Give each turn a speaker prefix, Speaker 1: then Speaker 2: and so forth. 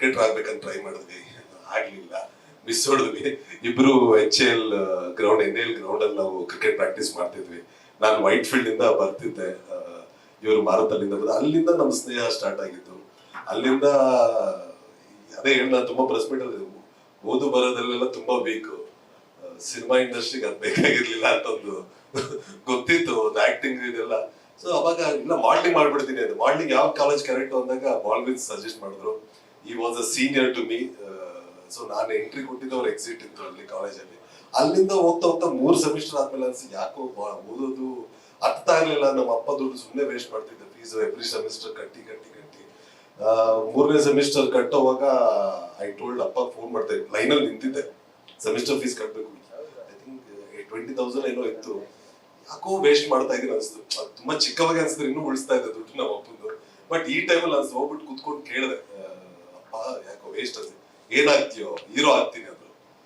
Speaker 1: Cricketer ಆಗ್ಬೇಕಂತ try ಮಾಡಿದ್ವಿ, ಆಗ್ಲಿಲ್ಲ, ಮಿಸ್ ಹೊಡೆದ್ವಿ. ಇಬ್ರು HL ಗ್ರೌಂಡ್ NL ಗ್ರೌಂಡ್ ಅಲ್ಲಿ ನಾವು ಕ್ರಿಕೆಟ್ ಪ್ರಾಕ್ಟೀಸ್ ಮಾಡ್ತಿದ್ವಿ. ನಾನು ವೈಟ್ ಫೀಲ್ಡ್ ಇಂದ ಬರ್ತಿದ್ದೆ, ಇವರು ಮಾರುತಲ್ಲಿಂದ ಬಂದ, ಅಲ್ಲಿಂದ ನಮ್ಮ ಸ್ನೇಹ ಸ್ಟಾರ್ಟ್ ಆಗಿದ್ದು. ಅಲ್ಲಿಂದ ಅದೇ ಹೇಳ, ತುಂಬಾ ಪ್ರೆಸ್ ಮೀಟ್ ಅಲ್ಲಿ ಓದು ಬರೋದಲ್ಲೆಲ್ಲ ತುಂಬಾ ವೀಕ್, ಸಿನಿಮಾ ಇಂಡಸ್ಟ್ರಿಗೆ ಅದ್ ಬೇಕಾಗಿರ್ಲಿಲ್ಲ ಅಂತ ಒಂದು ಗೊತ್ತಿತ್ತು, ಒಂದು ಆಕ್ಟಿಂಗ್ ಇದೆಲ್ಲ. ಸೊ ಅವಾಗ ಇಲ್ಲ ಮಾಡಲಿಂಗ್ ಮಾಡ್ಬಿಡ್ತೀನಿ ಅದು. ಮಾಡಲಿಂಗ್ ಯಾವ ಕಾಲೇಜ್ ಕರೆಕ್ಟ್ ಅಂದಾಗ ಬಾಲ್ವಿನ್ ಸಜೆಸ್ಟ್ ಮಾಡಿದ್ರು. He was a senior to me. So ನಾನು ಎಂಟ್ರಿ ಕೊಟ್ಟಿದ್ದು, ಅವ್ರ ಎಕ್ಸಿಟ್ ಇತ್ತು ಅಲ್ಲಿ ಕಾಲೇಜಲ್ಲಿ. ಅಲ್ಲಿಂದ ಹೋಗ್ತಾ ಹೋಗ್ತಾ 3 ಸೆಮಿಸ್ಟರ್ ಆದ್ಮೇಲೆ ಅನ್ಸಿ ಯಾಕೋ ಓದೋದು ಅರ್ಥ ಆಗ್ಲಿಲ್ಲ. ನಮ್ಮ ಅಪ್ಪ ದುಡ್ಡು ಸುಮ್ಮನೆ ವೇಸ್ಟ್ ಮಾಡ್ತಿದ್ದೆ, ಫೀಸ್ ಎವ್ರಿ ಸೆಮಿಸ್ಟರ್ ಕಟ್ಟಿ 3ನೇ ಸೆಮಿಸ್ಟರ್ ಕಟ್ಟೋವಾಗ ಐ ಟೋಲ್ಡ್ ಅಪ್ಪ, ಫೋನ್ ಮಾಡ್ತಾ ಇದ್ದೆ, ಲೈನಲ್ಲಿ ನಿಂತಿದ್ದೆ, ಸೆಮಿಸ್ಟರ್ ಫೀಸ್ ಕಟ್ಟಬೇಕು, ಐ ಥಿಂಕ್ 20,000 ಏನೋ ಇತ್ತು. ಯಾಕೋ ವೇಸ್ಟ್ ಮಾಡ್ತಾ ಇದ್ದೀನಿ ಅನಿಸ್ತು. ತುಂಬಾ ಚಿಕ್ಕವಾಗಿ ಅನ್ಸಿದ್ರೆ ಇನ್ನೂ ಉಳಿಸ್ತಾ ಇದ್ದೆ ದುಡ್ಡು ನಮ್ಮ ಅಪ್ಪಂದು. ಬಟ್ ಈ ಟೈಮಲ್ಲಿ ಅನ್ಸ್ತು, ಹೋಗ್ಬಿಟ್ಟು ಕುತ್ಕೊಂಡು ಕೇಳಿದೆ, ಅಪ್ಪ ಯಾಕೋ ವೇಸ್ಟ್ ಅನ್ಸಿ, ಏನಾಗ್ತೀಯೋ, ಹೀರೋ ಆಗ್ತೀನಿ ಅಂತ.